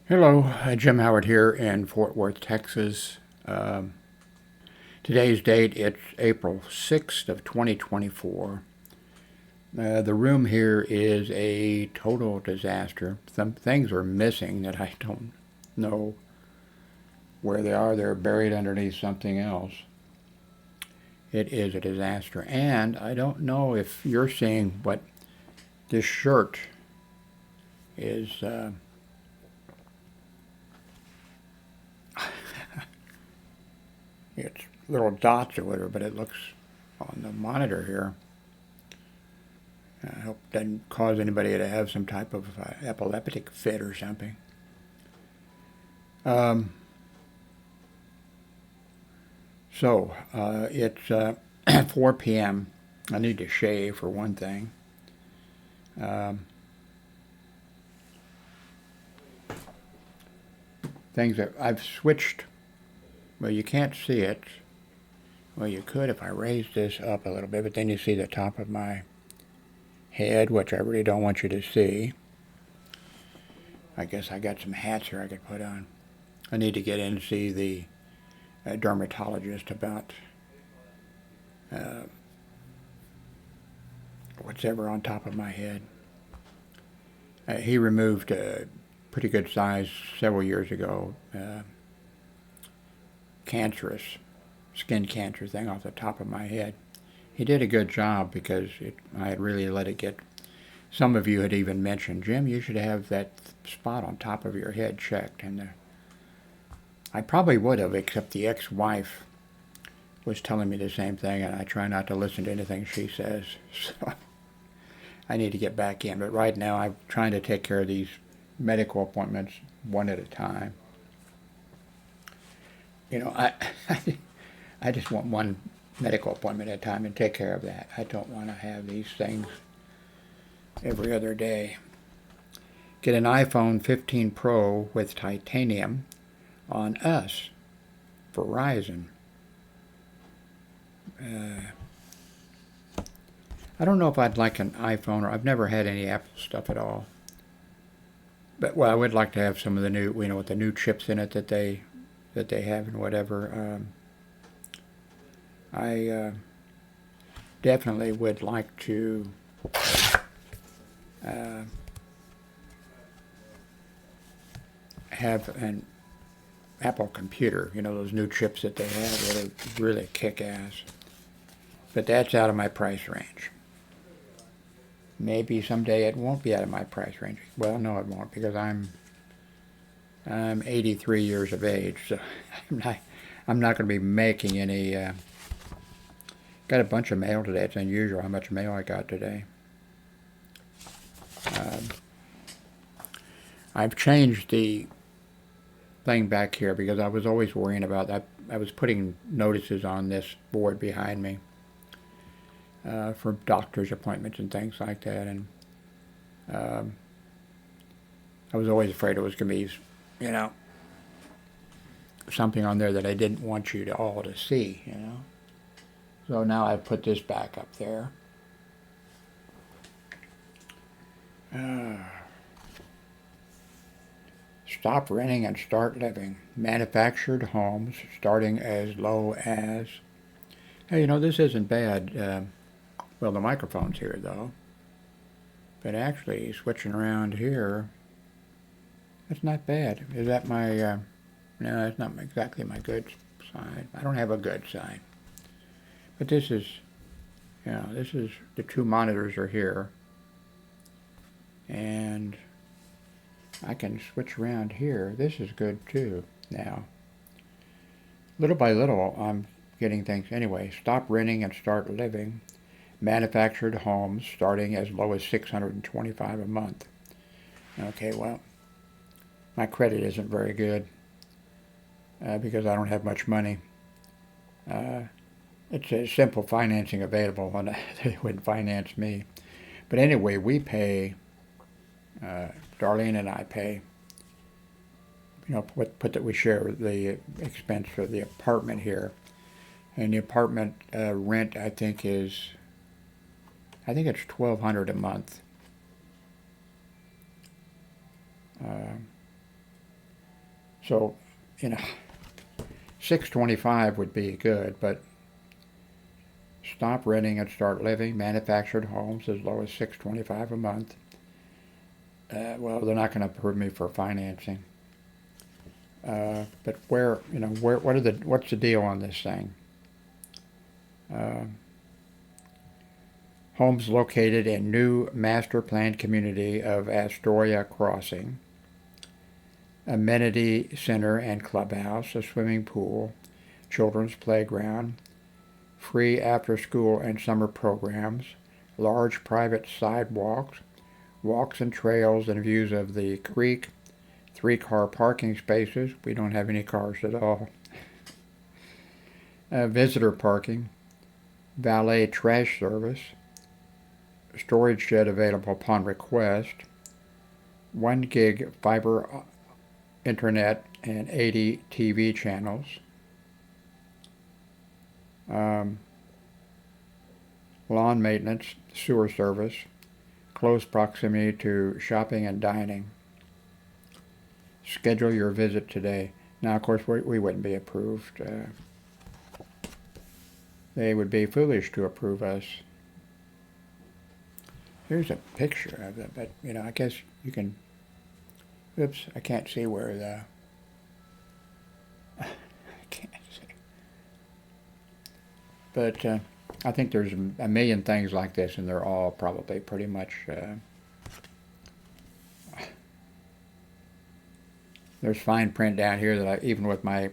Hello, Jim Howard here in Fort Worth, Texas. Today's date, it's April 6th of 2024. The room here is a total disaster. Some things are missing that I don't know where they are. They're buried underneath something else. It is a disaster. And I don't know if you're seeing what this shirt is. It's little dots or whatever, but it looks on the monitor here. I hope it doesn't cause anybody to have some type of epileptic fit or something. It's 4 p.m. I need to shave for one thing. Things that I've switched. Well, you can't see it. Well, you could if I raise this up a little bit, but then you see the top of my head, which I really don't want you to see. I guess I got some hats here I could put on. I need to get in and see the dermatologist about what's ever on top of my head. He removed a pretty good size several years ago cancerous skin cancer thing off the top of my head. He did a good job because I had really let it get. Some of you had even mentioned, Jim, you should have that spot on top of your head checked, and I probably would have, except the ex-wife was telling me the same thing, and I try not to listen to anything she says. So I need to get back in. But right now I'm trying to take care of these medical appointments one at a time. You know, I just want one medical appointment at a time and take care of that. I don't want to have these things every other day. Get an iPhone 15 Pro with titanium on us, Verizon. I don't know if I'd like an iPhone, or I've never had any Apple stuff at all. But well, I would like to have some of the new, with the new chips in it that they have and whatever. I definitely would like to have an Apple computer. Those new chips that they have that are really kick-ass. But that's out of my price range. Maybe someday it won't be out of my price range. Well, no, it won't, because I'm 83 years of age, so I'm not going to be making any. Got a bunch of mail today. It's unusual how much mail I got today. I've changed the thing back here because I was always worrying about that. I was putting notices on this board behind me for doctor's appointments and things like that, and I was always afraid it was going to be, something on there that I didn't want you all to see, So now I've put this back up there. Stop renting and start living. Manufactured homes starting as low as... Hey, this isn't bad. Well, the microphone's here, though. But actually, switching around here, that's not bad. Is that my... No, that's not exactly my good side. I don't have a good side. But this is... the two monitors are here. And I can switch around here. This is good, too, now. Little by little, I'm getting things... Anyway, stop renting and start living. Manufactured homes starting as low as $625 a month. Okay, well, my credit isn't very good because I don't have much money. It's a simple financing available, and they would finance me. But anyway, we pay, Darlene and I pay, we share the expense for the apartment here. And the apartment rent, I think it's $1,200 a month. So, 625 would be good, but stop renting and start living. Manufactured homes as low as 625 a month. Well, they're not going to approve me for financing. But what's the deal on this thing? Homes located in new master planned community of Astoria Crossing. Amenity center and clubhouse, a swimming pool, children's playground, free after-school and summer programs, large private sidewalks, walks and trails and views of the creek, 3-car parking spaces. We don't have any cars at all. Visitor parking, valet trash service, storage shed available upon request, 1 gig fiber internet and 80 TV channels. Lawn maintenance, sewer service, close proximity to shopping and dining. Schedule your visit today. Now, of course, we wouldn't be approved. They would be foolish to approve us. Here's a picture of it, but, I guess you can... Oops, I can't see where the... I can't see. But I think there's a million things like this, and they're all probably pretty much... there's fine print down here that even with my...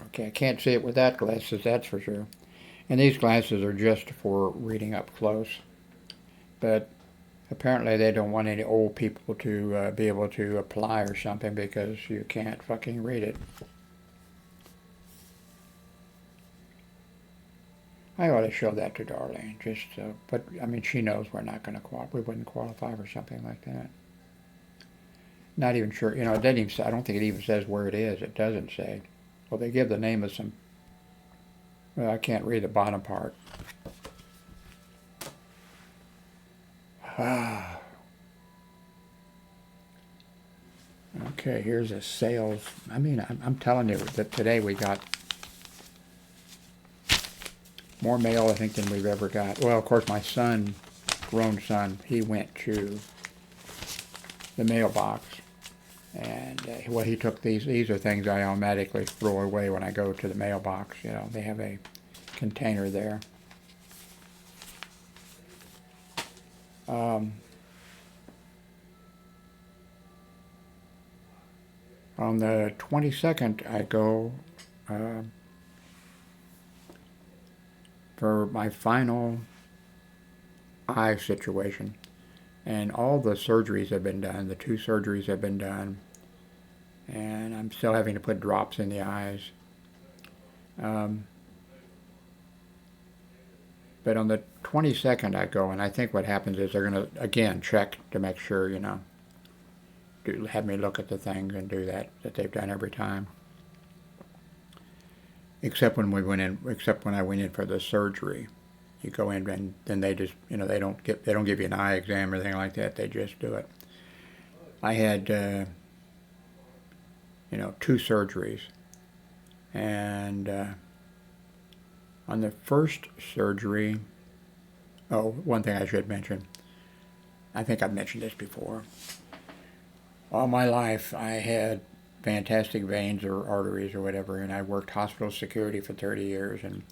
Okay, I can't see it without glasses, that's for sure. And these glasses are just for reading up close. But apparently they don't want any old people to be able to apply or something because you can't fucking read it. I ought to show that to Darlene, just but I mean, she knows we're not going to qualify. We wouldn't qualify for something like that. Not even sure, it doesn't even say, I don't think it even says where it is. It doesn't say. Well, they give the name of some, well, I can't read the bottom part. Okay, here's a sales. I mean, I'm telling you that today we got more mail, I think, than we've ever got. Well, of course, my son, grown son, he went to the mailbox. And, he took these. These are things I automatically throw away when I go to the mailbox. They have a container there. On the 22nd, I go for my final eye situation. And all the surgeries have been done. The 2 surgeries have been done. And I'm still having to put drops in the eyes. But on the 22nd I go, and I think what happens is they're going to, again, check to make sure, have me look at the things and do that they've done every time. Except when I went in for the surgery. You go in and then they just, they don't give you an eye exam or anything like that. They just do it. I had, 2 surgeries. And on the first surgery, one thing I should mention. I think I've mentioned this before. All my life I had fantastic veins or arteries or whatever, and I worked hospital security for 30 years, and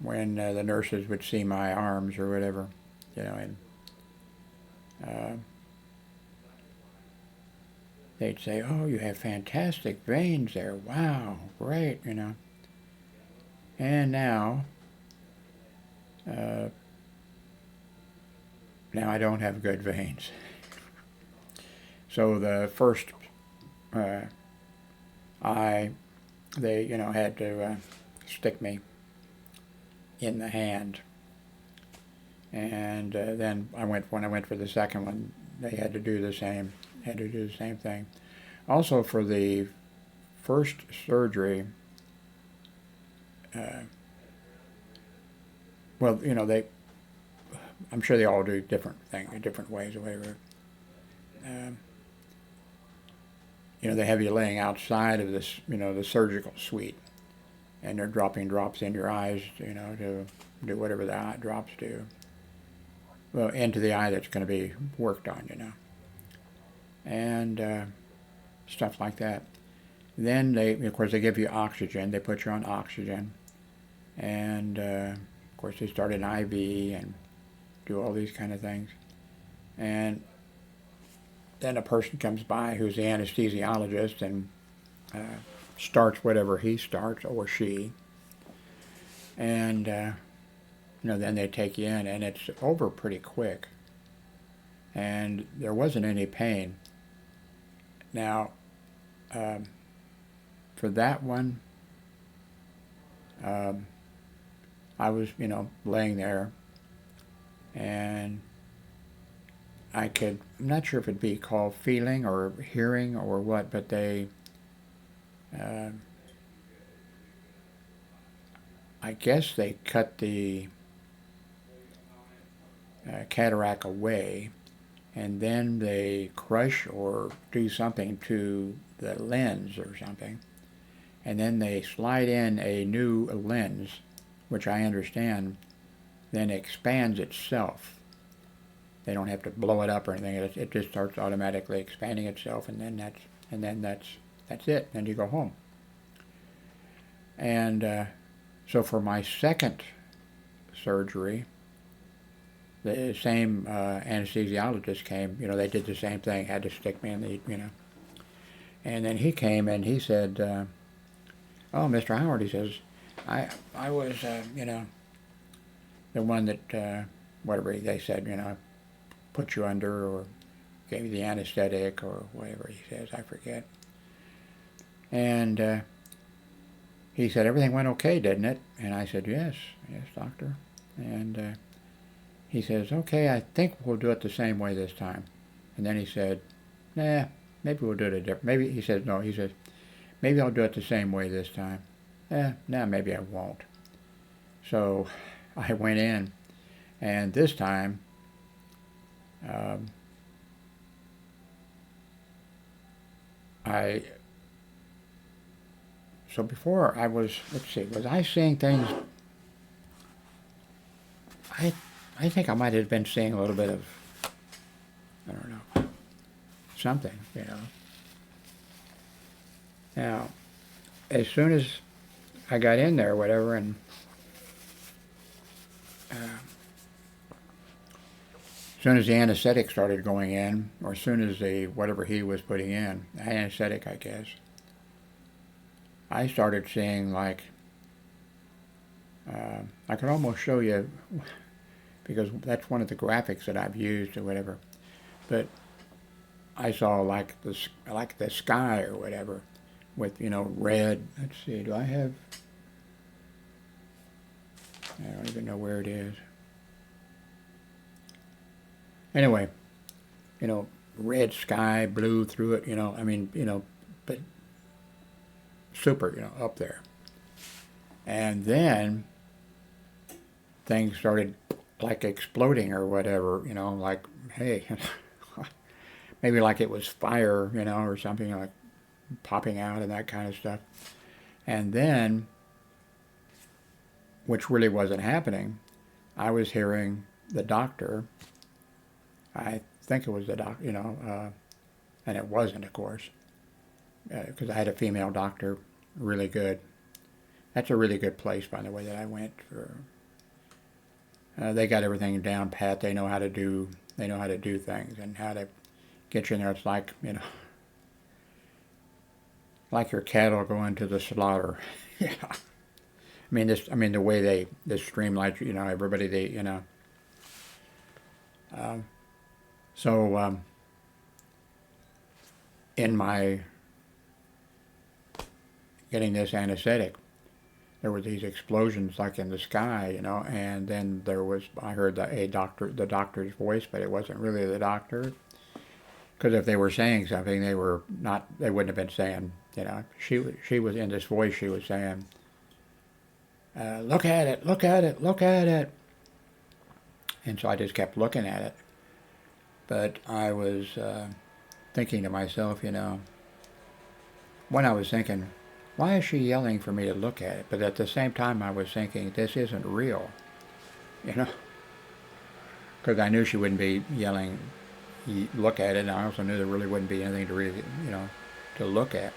when the nurses would see my arms or whatever, they'd say, "Oh, you have fantastic veins there. Wow, great, And now I don't have good veins. So the first eye, they, had to stick me in the hand, and then when I went for the second one, they had to do the same thing. Also, for the first surgery, I'm sure they all do different things, different ways or whatever. they have you laying outside of this, the surgical suite, and they're dropping drops in your eyes, to do whatever the eye drops do. Well, into the eye that's going to be worked on, and stuff like that. Then of course, they give you oxygen. They put you on oxygen, and of course, they start an IV and do all these kind of things. And then a person comes by who's the anesthesiologist and starts whatever he starts, or she, and then they take you in, and it's over pretty quick. And there wasn't any pain. Now, for that one, I was, laying there, and I'm not sure if it'd be called feeling or hearing or what, but they, I guess they cut the cataract away, and then they crush or do something to the lens or something, and then they slide in a new lens, which I understand then expands itself. They don't have to blow it up or anything. It just starts automatically expanding itself, and then that's it. Then you go home. And so for my second surgery, the same anesthesiologist came. They did the same thing. Had to stick me in the, And then he came and he said, "Oh, Mr. Howard," he says, I was, the one that, whatever they said, put you under or gave you the anesthetic or whatever he says, I forget. And he said, "Everything went okay, didn't it?" And I said, yes, doctor." And he says, "Okay, I think we'll do it the same way this time." And then he said, "Nah, maybe we'll do it a different." Maybe he said, no, he says, "Maybe I'll do it the same way this time." Nah, maybe I won't. So I went in, and this time, so before I was, let's see, was I seeing things? I think I might have been seeing a little bit of, I don't know, something, Now, as soon as I got in there, whatever, and as soon as the anesthetic started going in, or as soon as the whatever he was putting in, anesthetic, I guess, I started seeing like, I could almost show you, because that's one of the graphics that I've used or whatever, but I saw like the sky or whatever with, red. Let's see, do I have, I don't even know where it is. Anyway, red sky, blue through it, but super, up there. And then things started like exploding or whatever, like, hey, maybe like it was fire, or something, like popping out and that kind of stuff. And then, which really wasn't happening, I was hearing the doctor, I think it was the doctor, and it wasn't, of course, because I had a female doctor, really good. That's a really good place, by the way, that I went for. They got everything down pat. They know how to do things and how to get you in there. It's like, like your cattle going to the slaughter. Yeah. The way they streamline, everybody, so in my getting this anesthetic, there were these explosions like in the sky, and then I heard the doctor's voice, but it wasn't really the doctor, because if they were saying something, they wouldn't have been saying, she was in this voice, she was saying, look at it, look at it, look at it. And so I just kept looking at it. But I was thinking to myself, when I was thinking, why is she yelling for me to look at it? But at the same time, I was thinking, this isn't real, you know, because I knew she wouldn't be yelling, look at it, and I also knew there really wouldn't be anything to really, to look at.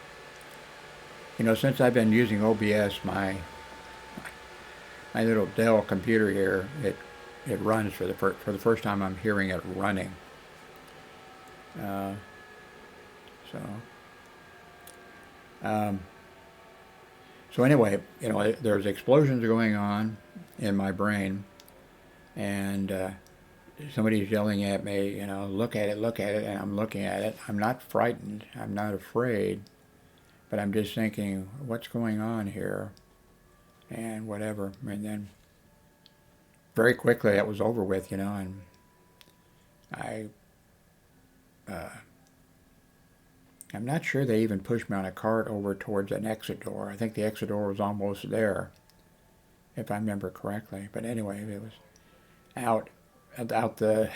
Since I've been using OBS, my little Dell computer here, it runs for the first time. I'm hearing it running. Uh, so. Um, so anyway, there's explosions going on in my brain, and somebody's yelling at me, look at it, and I'm looking at it. I'm not frightened. I'm not afraid, but I'm just thinking, what's going on here, and whatever. And then very quickly that was over with, and I'm not sure they even pushed me on a cart over towards an exit door. I think the exit door was almost there, if I remember correctly. But anyway, it was out of the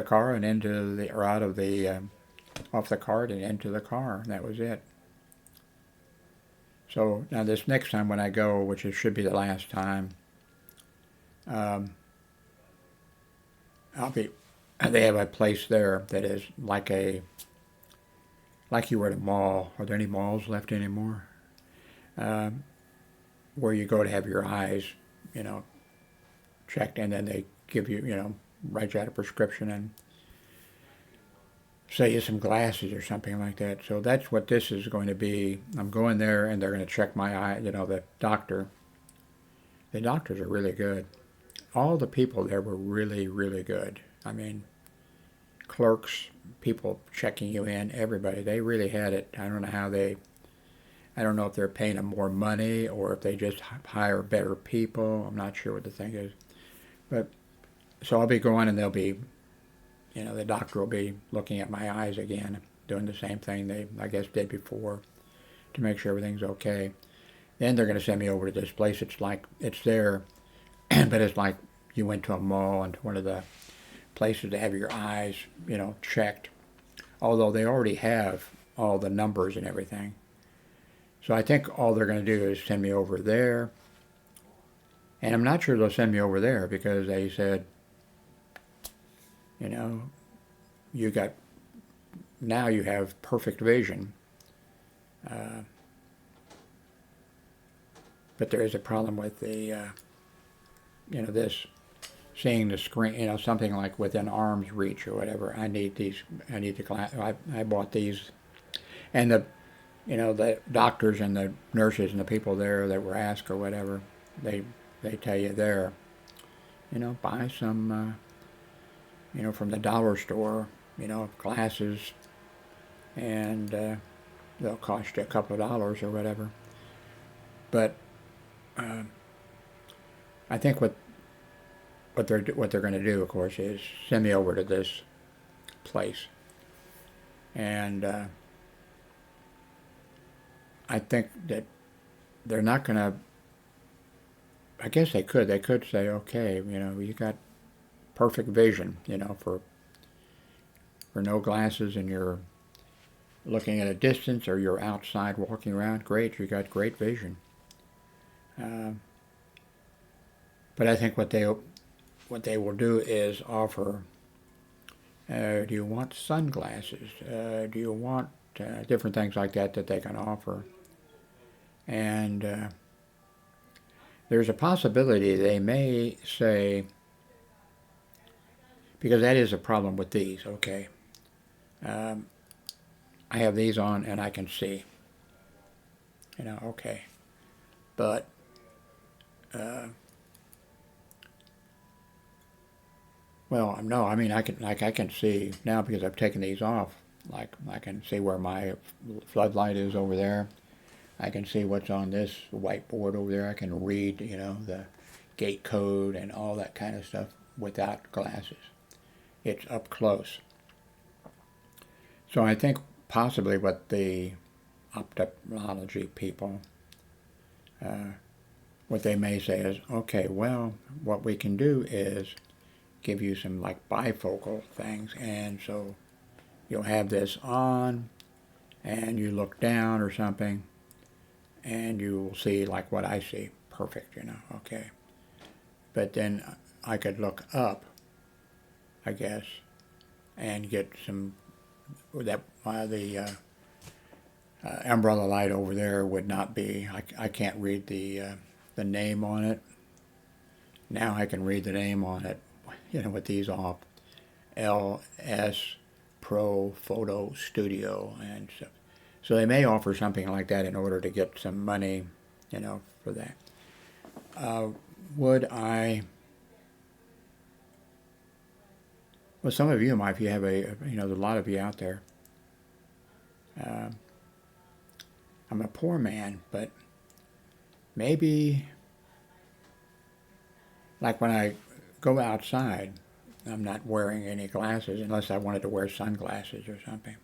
car and off the cart and into the car. And that was it. So now this next time when I go, which should be the last time, they have a place there that is like you were at a mall. Are there any malls left anymore? Where you go to have your eyes, checked, and then they give you, write you out a prescription and say you some glasses or something like that. So that's what this is going to be. I'm going there, and they're going to check my eye. The doctor. The doctors are really good. All the people there were really, really good. I mean, clerks, people checking you in, everybody, they really had it. I don't know if they're paying them more money or if they just hire better people. I'm not sure what the thing is. But, so I'll be going, and they'll be, the doctor will be looking at my eyes again, doing the same thing they, I guess, did before to make sure everything's okay. Then they're going to send me over to this place. It's there, but it's like you went to a mall and to one of the places to have your eyes, checked. Although they already have all the numbers and everything. So I think all they're going to do is send me over there. And I'm not sure they'll send me over there because they said, now you have perfect vision. But there is a problem with the, this, seeing the screen, something like within arm's reach or whatever. I need the glass. I bought these. And the doctors and the nurses and the people there that were asked or whatever, they tell you there, buy some, from the dollar store, glasses, and they'll cost you a couple of dollars or whatever. But I think what they're going to do, of course, is send me over to this place, and I think that they're not going to. I guess they could. They could say, okay, you got perfect vision, for no glasses, and you're looking at a distance, or you're outside walking around. Great, you got great vision. But I think what they will do is offer, do you want sunglasses? Do you want different things like that they can offer? And there's a possibility they may say, because that is a problem with these, okay. I have these on and I can see, okay. But well, no, I mean, I can see now because I've taken these off. Like, I can see where my floodlight is over there. I can see what's on this whiteboard over there. I can read, the gate code and all that kind of stuff without glasses. It's up close. So I think possibly what the ophthalmology people, what they may say is, okay, well, what we can do is give you some like bifocal things, and so you'll have this on, and you look down or something, and you will see like what I see, perfect, okay. But then I could look up, I guess, and get some, that the umbrella light over there would not be, I can't read the name on it. Now I can read the name on it, with these off. LS Pro Photo Studio and stuff. So they may offer something like that in order to get some money, for that. Would I... Well, some of you might, if you have there's a lot of you out there. I'm a poor man, but maybe, like when I go outside, I'm not wearing any glasses unless I wanted to wear sunglasses or something.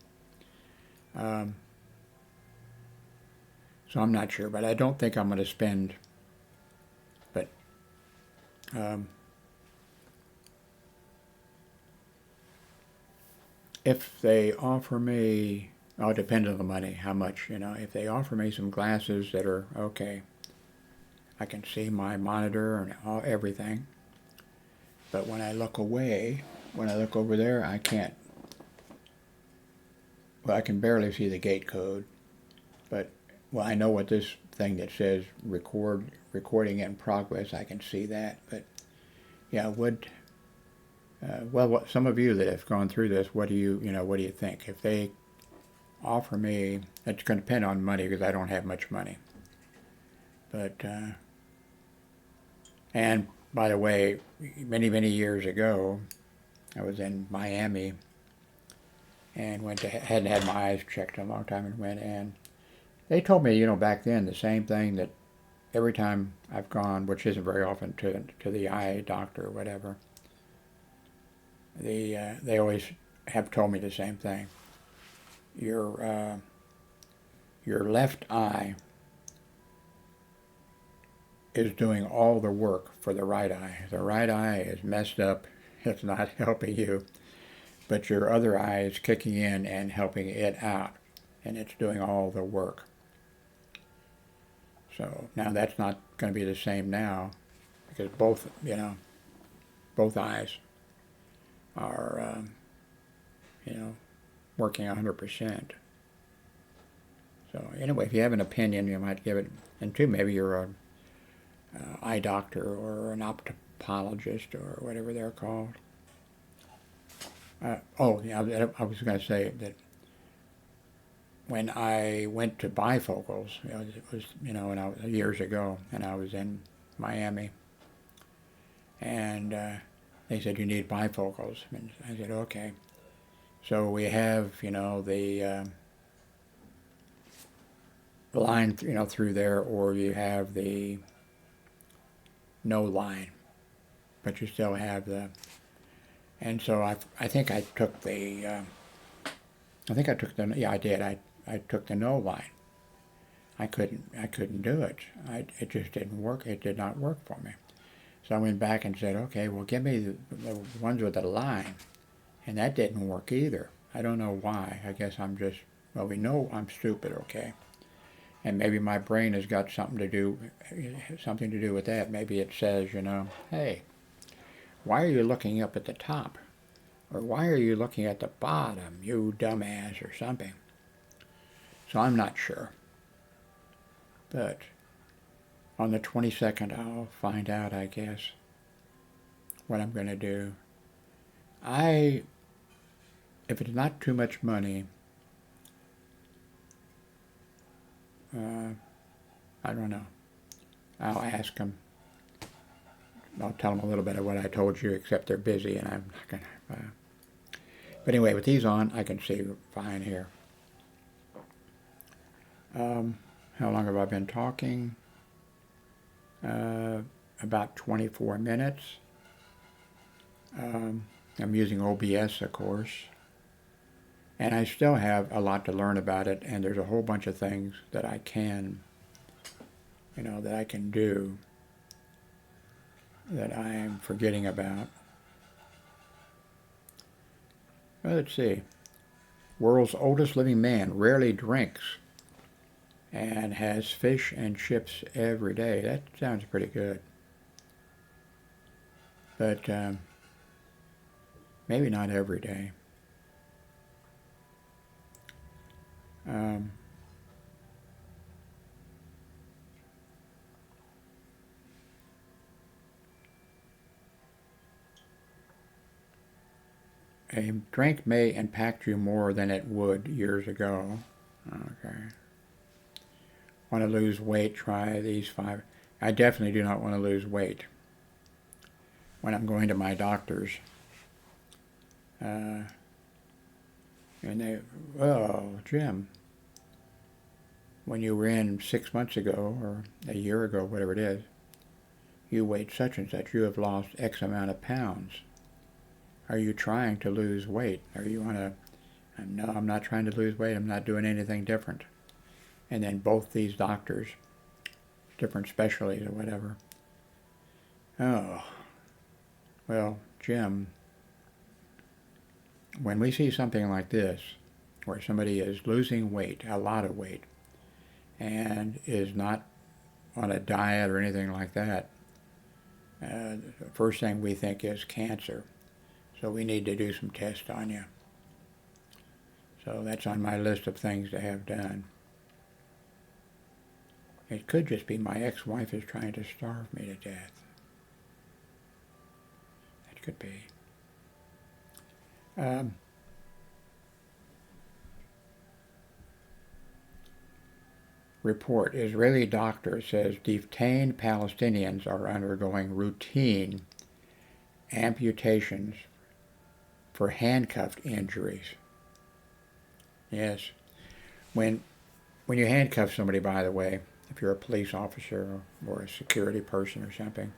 So I'm not sure, but I don't think I'm going to spend, but if they offer me, it depends on the money, how much, if they offer me some glasses that are okay, I can see my monitor and everything, but when I look away, when I look over there, I can't, well, I can barely see the gate code, but, well, I know what this thing that says recording in progress, I can see that, but, yeah, well, some of you that have gone through this, what do you think? If they offer me, it's going to depend on money because I don't have much money. But, and by the way, many, many years ago, I was in Miami and hadn't had my eyes checked in a long time, and went, and they told me, back then, the same thing that every time I've gone, which isn't very often, to the eye doctor or whatever, they always have told me the same thing. Your left eye is doing all the work for the right eye. The right eye is messed up. It's not helping you. But your other eye is kicking in and helping it out. And it's doing all the work. So now that's not going to be the same now. Because both eyes are, working 100%. So anyway, if you have an opinion, you might give it, and two, maybe you're an eye doctor or an ophthalmologist or whatever they're called. I was going to say that when I went to bifocals, it was, years ago, and I was in Miami, and they said, you need bifocals. And I said, okay. So we have, the line, through there, or you have the no line, but you still have the, and so I think I took the, yeah, I did. I took the no line. I couldn't do it. It just didn't work. It did not work for me. So I went back and said, okay, well, give me the ones with the line. And that didn't work either. I don't know why. I guess I'm just, well, we know I'm stupid, okay? And maybe my brain has got something to do with that. Maybe it says, hey, why are you looking up at the top? Or why are you looking at the bottom, you dumbass, or something? So I'm not sure. But on the 22nd, I'll find out, I guess, what I'm going to do. If it's not too much money, I don't know. I'll ask them. I'll tell them a little bit of what I told you, except they're busy, and I'm not going to. But anyway, with these on, I can see fine here. How long have I been talking? About 24 minutes. I'm using OBS, of course. And I still have a lot to learn about it, and there's a whole bunch of things that I can, that I can do that I'm forgetting about. Well, let's see. World's oldest living man rarely drinks and has fish and chips every day. That sounds pretty good. But maybe not every day. A drink may impact you more than it would years ago. Okay. Want to lose weight? Try these 5. I definitely do not want to lose weight. When I'm going to my doctors, and they, oh, Jim, when you were in 6 months ago or a year ago, whatever it is, you weighed such and such. You have lost X amount of pounds. Are you trying to lose weight? Are you on a, no, I'm not trying to lose weight. I'm not doing anything different. And then both these doctors, different specialties or whatever. Oh, well, Jim, when we see something like this, where somebody is losing weight, a lot of weight, and is not on a diet or anything like that, the first thing we think is cancer. So we need to do some tests on you. So that's on my list of things to have done. It could just be my ex-wife is trying to starve me to death. That could be. Report. Israeli doctor says detained Palestinians are undergoing routine amputations for handcuffed injuries. Yes. When you handcuff somebody, by the way, if you're a police officer or a security person or something,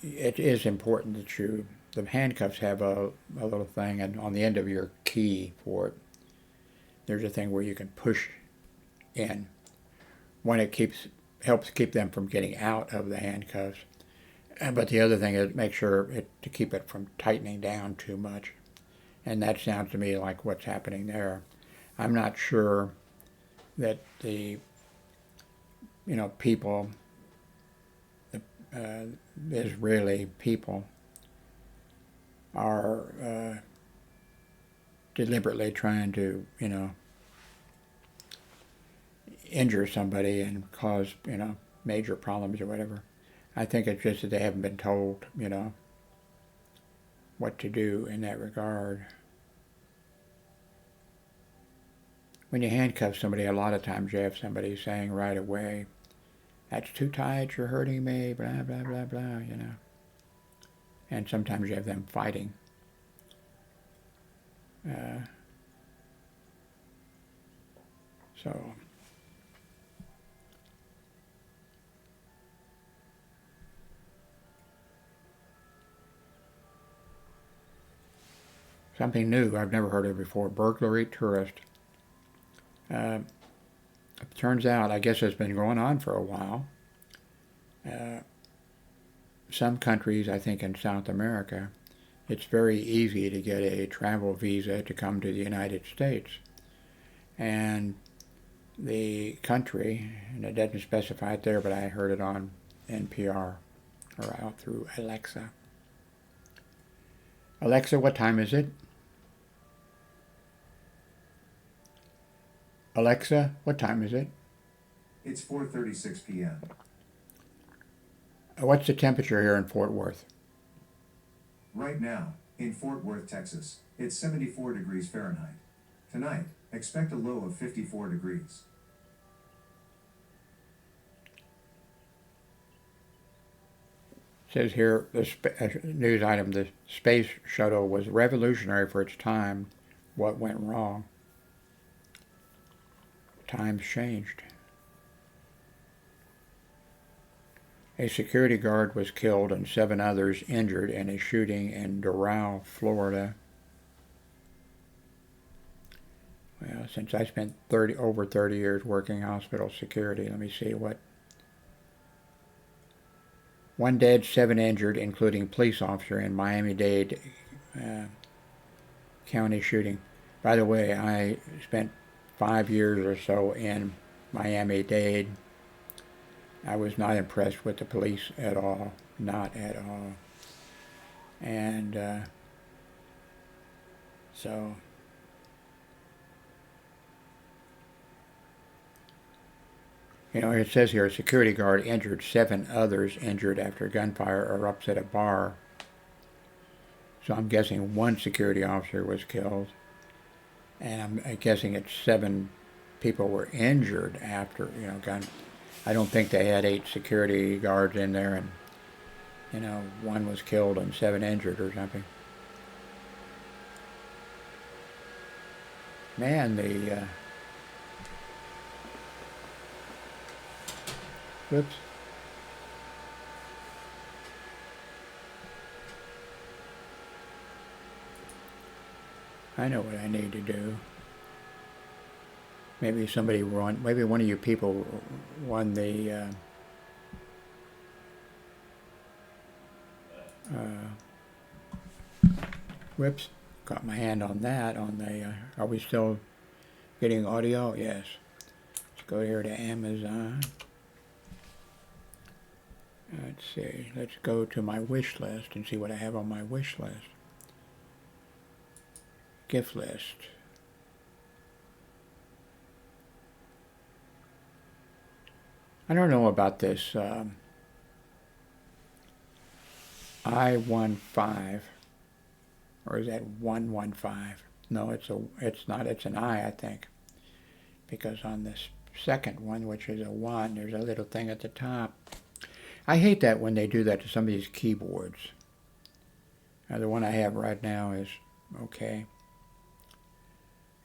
it is important that the handcuffs have a little thing, and on the end of your key for it, there's a thing where you can push in. One, it helps keep them from getting out of the handcuffs. But the other thing is make sure to keep it from tightening down too much. And that sounds to me like what's happening there. I'm not sure that the people, the Israeli people, are deliberately trying to, injure somebody and cause, major problems or whatever. I think it's just that they haven't been told, what to do in that regard. When you handcuff somebody, a lot of times you have somebody saying right away, "That's too tight, you're hurting me, blah, blah, blah, blah," And sometimes you have them fighting. So... Something new I've never heard of before. Burglary tourist. It turns out, I guess it's been going on for a while. Some countries, I think in South America, it's very easy to get a travel visa to come to the United States. And the country, and it doesn't specify it there, but I heard it on NPR or out through Alexa. Alexa, what time is it? Alexa, what time is it? It's 4:36 p.m. What's the temperature here in Fort Worth? Right now, in Fort Worth, Texas, it's 74 degrees Fahrenheit. Tonight, expect a low of 54 degrees. It says here, the news item, the space shuttle was revolutionary for its time. What went wrong? Times changed. A security guard was killed and 7 others injured in a shooting in Doral, Florida. Well, since I spent over 30 years working hospital security, let me see what. 1 dead, 7 injured, including police officer in Miami-Dade County shooting. By the way, I spent 5 years or so in Miami-Dade. I was not impressed with the police at all, not at all. And so, it says here, a security guard injured, 7 others injured after gunfire erupts at a bar. So I'm guessing 1 security officer was killed, and I'm guessing it's 7 people were injured after, gun. I don't think they had 8 security guards in there, and 1 was killed and 7 injured or something. Man, whoops. I know what I need to do. Maybe maybe one of you people won the whoops, got my hand on that, are we still getting audio? Yes. Let's go here to Amazon. Let's see, let's go to my wish list and see what I have on my wish list. Gift list. I don't know about this I-15, or is that 115? No, it's not, it's an I think. Because on this second one, which is a 1, there's a little thing at the top. I hate that when they do that to some of these keyboards. Now, the one I have right now is okay.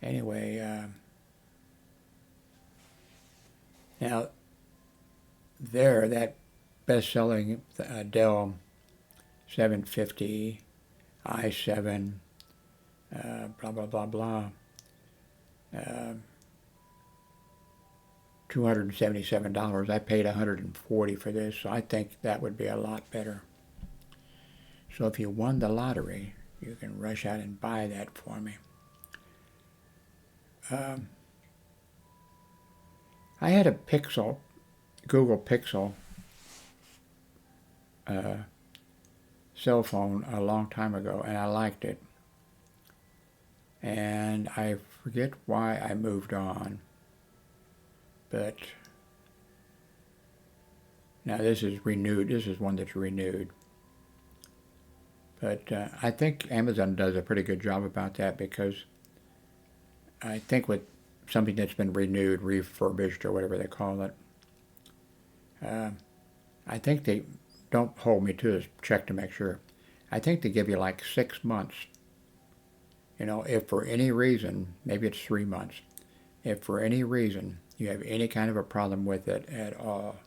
Anyway, now, that best-selling Dell 750 i7, blah, blah, blah, blah, $277. I paid $140 for this, so I think that would be a lot better. So if you won the lottery, you can rush out and buy that for me. I had a Google Pixel cell phone a long time ago, and I liked it. And I forget why I moved on. But now this is renewed. This is one that's renewed. But I think Amazon does a pretty good job about that, because I think with something that's been renewed, refurbished, or whatever they call it, I think they, don't hold me to this, check to make sure, I think they give you like 6 months. If for any reason, maybe it's 3 months, if for any reason you have any kind of a problem with it at all,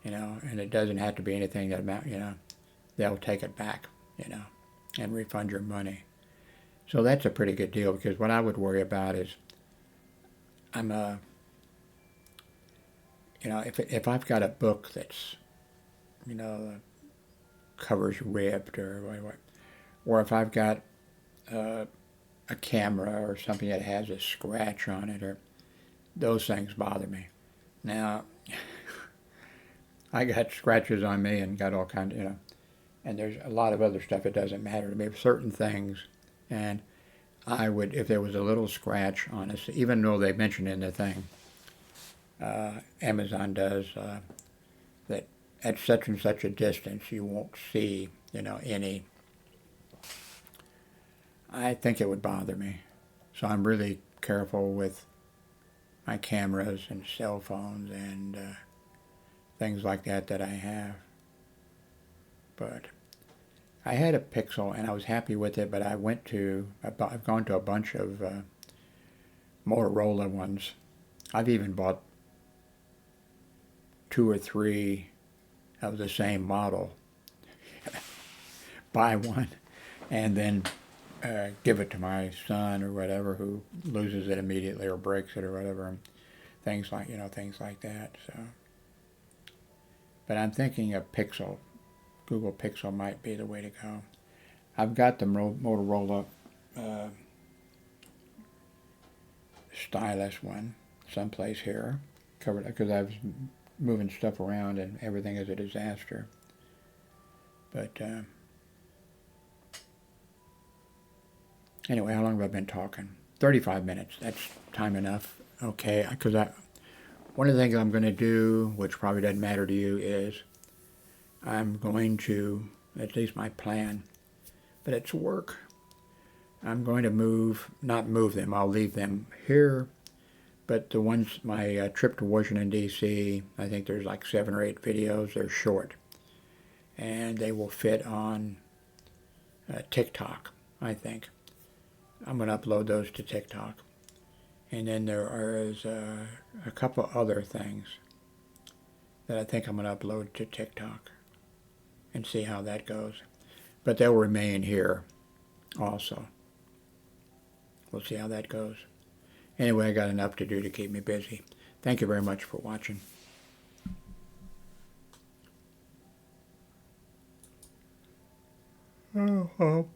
and it doesn't have to be anything that they'll take it back, and refund your money. So that's a pretty good deal, because what I would worry about is, if I've got a book that's, the cover's ripped, or if I've got a camera or something that has a scratch on it, or those things bother me. Now, I got scratches on me and got all kinds of, and there's a lot of other stuff that doesn't matter to me, certain things, and I would, if there was a little scratch on it, even though they mention in the thing, Amazon does, that at such and such a distance you won't see, any, I think it would bother me. So I'm really careful with my cameras and cell phones and things like that I have. But I had a Pixel and I was happy with it, but I've gone to a bunch of Motorola ones. I've even bought 2 or 3 of the same model. Buy one and then give it to my son or whatever, who loses it immediately or breaks it or whatever, and things like that. So, but I'm thinking a Pixel, Google Pixel might be the way to go. I've got the Motorola stylus one someplace here, covered because I was moving stuff around and everything is a disaster. But anyway, how long have I been talking? 35 minutes. That's time enough. Okay, because one of the things I'm going to do, which probably doesn't matter to you, is I'm going to, at least my plan, but it's work. I'm going to not move them, I'll leave them here, but the ones, my trip to Washington, D.C., I think there's like 7 or 8 videos, they're short, and they will fit on TikTok, I think. I'm going to upload those to TikTok. And then there is a couple other things that I think I'm going to upload to TikTok and see how that goes. But they'll remain here also. We'll see how that goes. Anyway, I got enough to do to keep me busy. Thank you very much for watching. Oh.